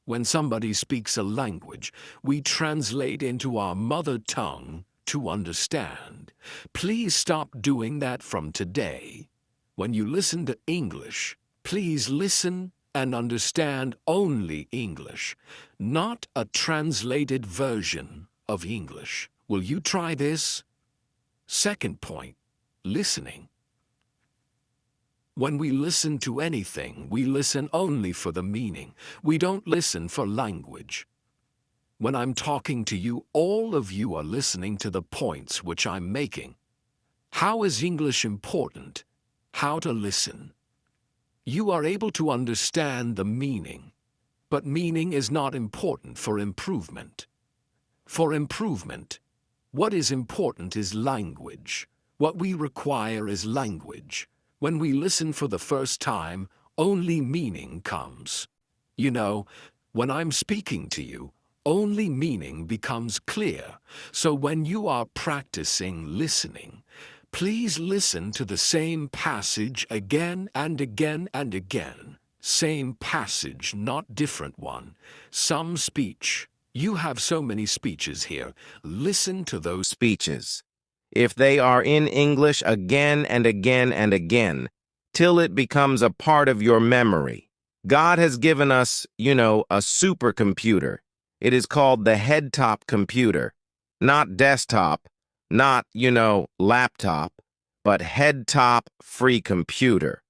When somebody speaks a language, we translate into our mother tongue to understand. Please stop doing that from today. When you listen to English, please listen and understand only English, not a translated version of English. Will you try this? Second point, listening. When we listen to anything, we listen only for the meaning. We don't listen for language. When I'm talking to you, all of you are listening to the points which I'm making. How is English important? How to listen. You are able to understand the meaning, but meaning is not important for improvement. For improvement, what is important is language. What we require is language. When we listen for the first time, only meaning comes. You know, when I'm speaking to you, only meaning becomes clear. So when you are practicing listening, please listen to the same passage again and again and again. Same passage, not different one. Some speech. You have so many speeches here. Listen to those speeches. If they are in English again and again and again, till it becomes a part of your memory. God has given us, a supercomputer. It is called the head-top computer. Not desktop, not, laptop, but head-top free computer.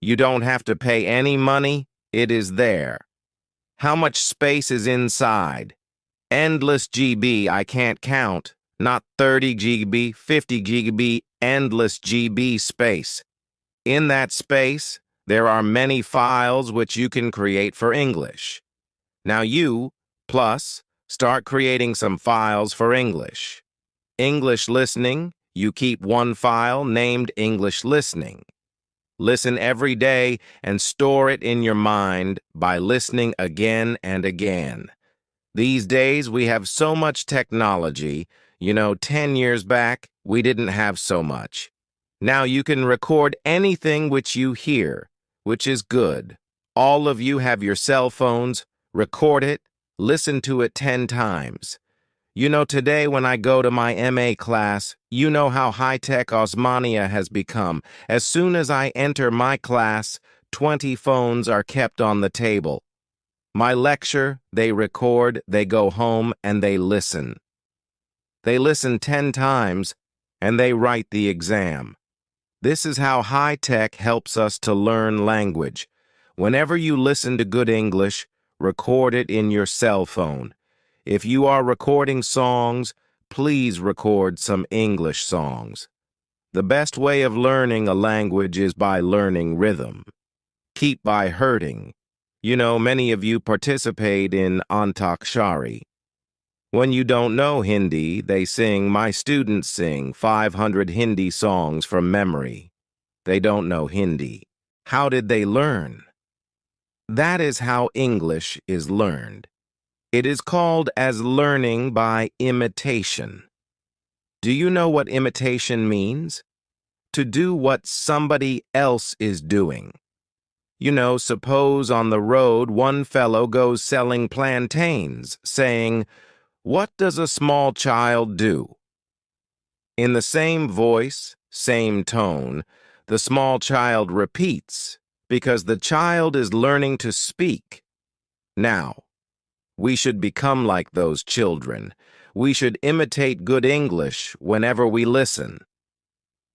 You don't have to pay any money. It is there. How much space is inside? Endless GB, I can't count. Not 30 GB, 50 GB, endless GB space. In that space, there are many files which you can create for English. Now you, plus, start creating some files for English. English listening, you keep one file named English listening. Listen every day and store it in your mind by listening again and again. These days, we have so much technology. 10 years back, we didn't have so much. Now you can record anything which you hear, which is good. All of you have your cell phones. Record it. Listen to it 10 times. Today when I go to my MA class, you know how high-tech Osmania has become. As soon as I enter my class, 20 phones are kept on the table. My lecture, they record, they go home, and they listen. They listen 10 times, and they write the exam. This is how high-tech helps us to learn language. Whenever you listen to good English, record it in your cell phone. If you are recording songs, please record some English songs. The best way of learning a language is by learning rhythm. Keep by hurting. Many of you participate in Antakshari. When you don't know Hindi, my students sing 500 Hindi songs from memory. They don't know Hindi. How did they learn? That is how English is learned. It is called as learning by imitation. Do you know what imitation means? To do what somebody else is doing. Suppose on the road one fellow goes selling plantains, saying, "What does a small child do?" In the same voice, same tone, the small child repeats, because the child is learning to speak. Now, we should become like those children. We should imitate good English whenever we listen.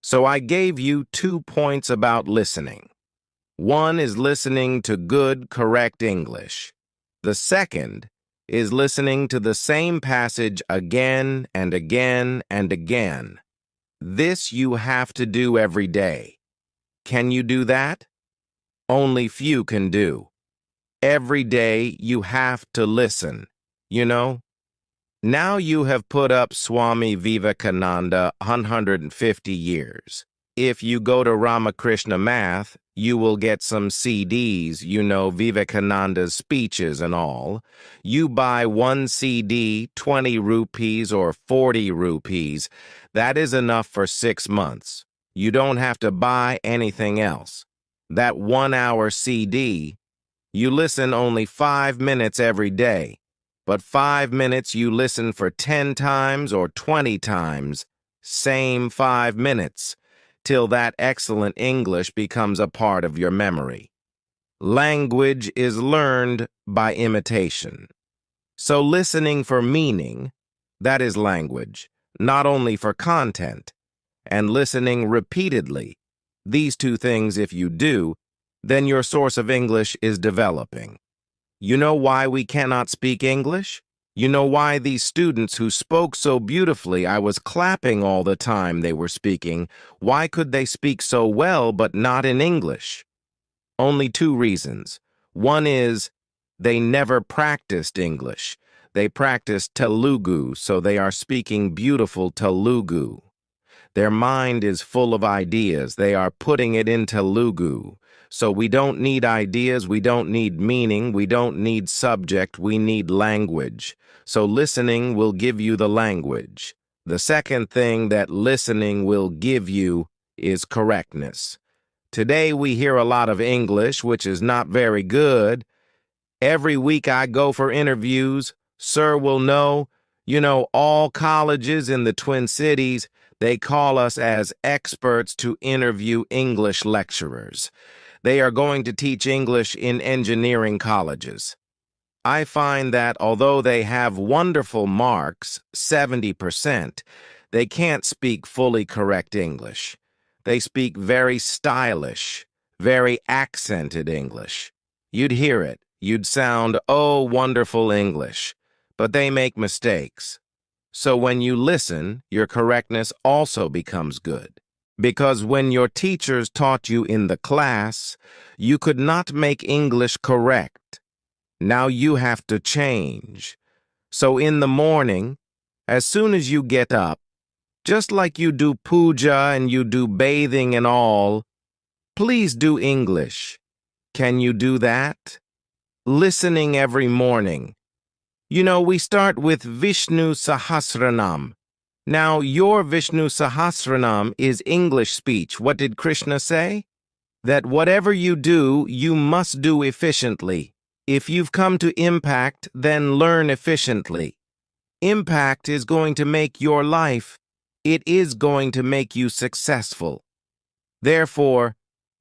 So I gave you 2 points about listening. One is listening to good, correct English. The second is listening to the same passage again and again and again. This you have to do every day. Can you do that? Only few can do. Every day you have to listen, Now you have put up Swami Vivekananda 150 years. If you go to Ramakrishna Math, you will get some CDs, Vivekananda's speeches and all. You buy one CD, 20 rupees or 40 rupees. That is enough for 6 months. You don't have to buy anything else. That 1-hour CD, You listen only 5 minutes every day, but 5 minutes you listen for 10 times or 20 times, same 5 minutes, till that excellent English becomes a part of your memory. Language is learned by imitation. So listening for meaning, that is language, not only for content, and listening repeatedly. These two things, if you do, then your source of English is developing. You know why we cannot speak English? You know why these students who spoke so beautifully, I was clapping all the time they were speaking, why could they speak so well but not in English? Only two reasons. One is they never practiced English. They practiced Telugu, so they are speaking beautiful Telugu. Their mind is full of ideas. They are putting it in Telugu. So we don't need ideas, we don't need meaning, we don't need subject, we need language. So listening will give you the language. The second thing that listening will give you is correctness. Today we hear a lot of English, which is not very good. Every week I go for interviews. Sir will know, all colleges in the Twin Cities, they call us as experts to interview English lecturers. They are going to teach English in engineering colleges. I find that although they have wonderful marks, 70%, they can't speak fully correct English. They speak very stylish, very accented English. You'd hear it. You'd sound, oh, wonderful English. But they make mistakes. So when you listen, your correctness also becomes good. Because when your teachers taught you in the class, you could not make English correct. Now you have to change. So in the morning, as soon as you get up, just like you do puja and you do bathing and all, please do English. Can you do that? Listening every morning. We start with Vishnu Sahasranam. Now, your Vishnu Sahasranam is English speech. What did Krishna say? That whatever you do, you must do efficiently. If you've come to impact, then learn efficiently. Impact is going to make your life. It is going to make you successful. Therefore,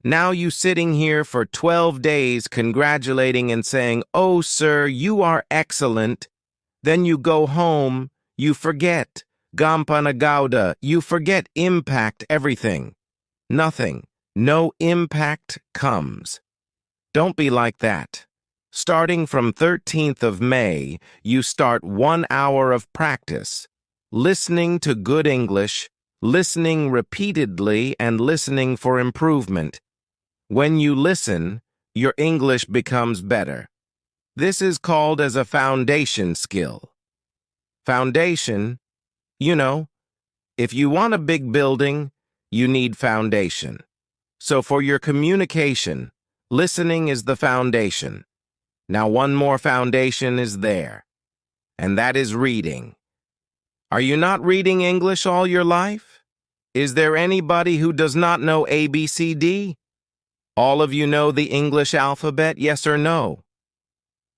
now you sitting here for 12 days congratulating and saying, "Oh, sir, you are excellent." Then you go home, you forget. Gampanagauda, you forget impact everything. Nothing. No impact comes. Don't be like that. Starting from 13th of May, you start 1 hour of practice. Listening to good English, listening repeatedly, and listening for improvement. When you listen, your English becomes better. This is called as a foundation skill. Foundation, if you want a big building, you need foundation. So for your communication, listening is the foundation. Now one more foundation is there, and that is reading. Are you not reading English all your life? Is there anybody who does not know ABCD? All of you know the English alphabet, yes or no?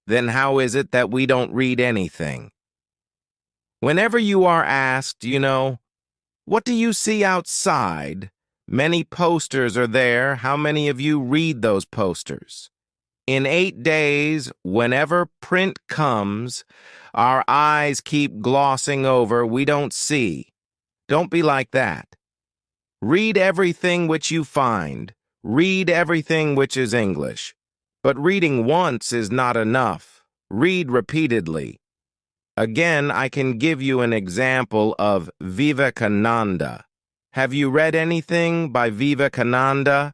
Then how is it that we don't read anything? Whenever you are asked, what do you see outside? Many posters are there. How many of you read those posters? In 8 days, whenever print comes, our eyes keep glossing over. We don't see. Don't be like that. Read everything which you find. Read everything which is English. But reading once is not enough. Read repeatedly. Again, I can give you an example of Vivekananda. Have you read anything by Vivekananda?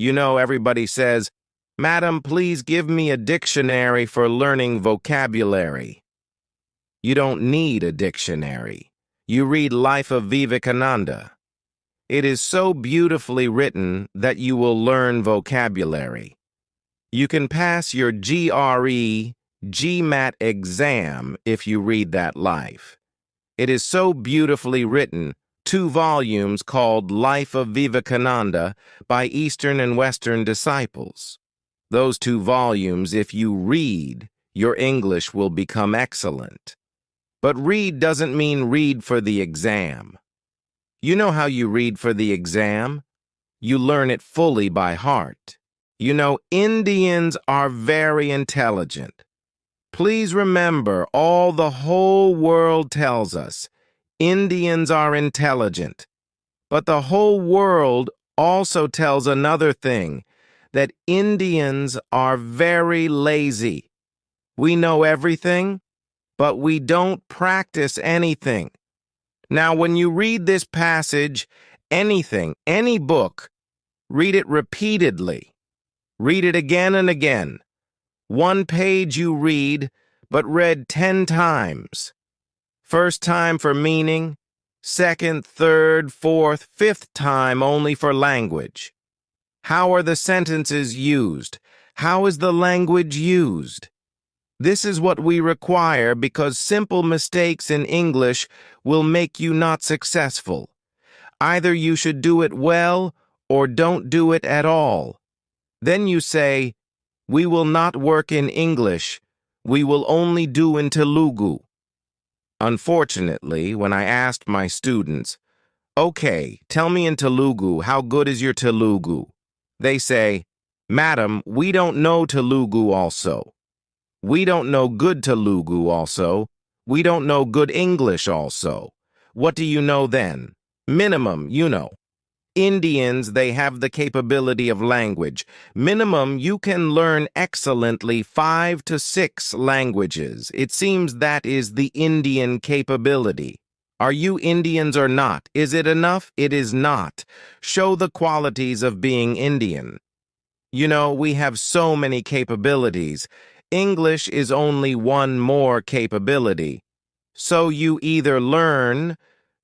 Everybody says, "Madam, please give me a dictionary for learning vocabulary." You don't need a dictionary. You read Life of Vivekananda. It is so beautifully written that you will learn vocabulary. You can pass your GRE, GMAT exam if you read that life. It is so beautifully written, 2 volumes called Life of Vivekananda by Eastern and Western disciples. Those 2 volumes, if you read, your English will become excellent. But read doesn't mean read for the exam. You know how you read for the exam? You learn it fully by heart. You know, Indians are very intelligent. Please remember, all the whole world tells us, Indians are intelligent. But the whole world also tells another thing, that Indians are very lazy. We know everything, but we don't practice anything. Now, when you read this passage, anything, any book, read it repeatedly. Read it again and again. 1 page you read, but read 10 times. First time for meaning, second, third, fourth, fifth time only for language. How are the sentences used? How is the language used? This is what we require because simple mistakes in English will make you not successful. Either you should do it well or don't do it at all. Then you say, we will not work in English. We will only do in Telugu. Unfortunately, when I asked my students, okay, tell me in Telugu, how good is your Telugu? They say, Madam, we don't know Telugu also. We don't know good Telugu also. We don't know good English also. What do you know then? Minimum, you know. Indians, they have the capability of language. Minimum, you can learn excellently 5 to 6 languages. It seems that is the Indian capability. Are you Indians or not? Is it enough? It is not. Show the qualities of being Indian. You know, we have so many capabilities. English is only one more capability. So you either learn,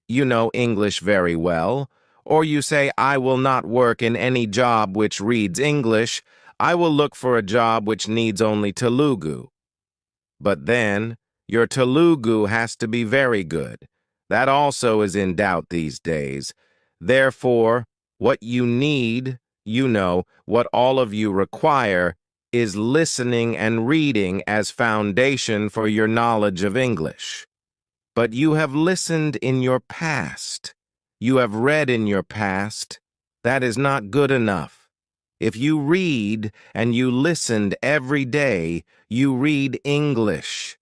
you know English very well, or you say, I will not work in any job which reads English. I will look for a job which needs only Telugu. But then, your Telugu has to be very good. That also is in doubt these days. Therefore, what you need, you know, what all of you require, is listening and reading as foundation for your knowledge of English. But you have listened in your past. You have read in your past. That is not good enough. If you read and you listened every day, you read English.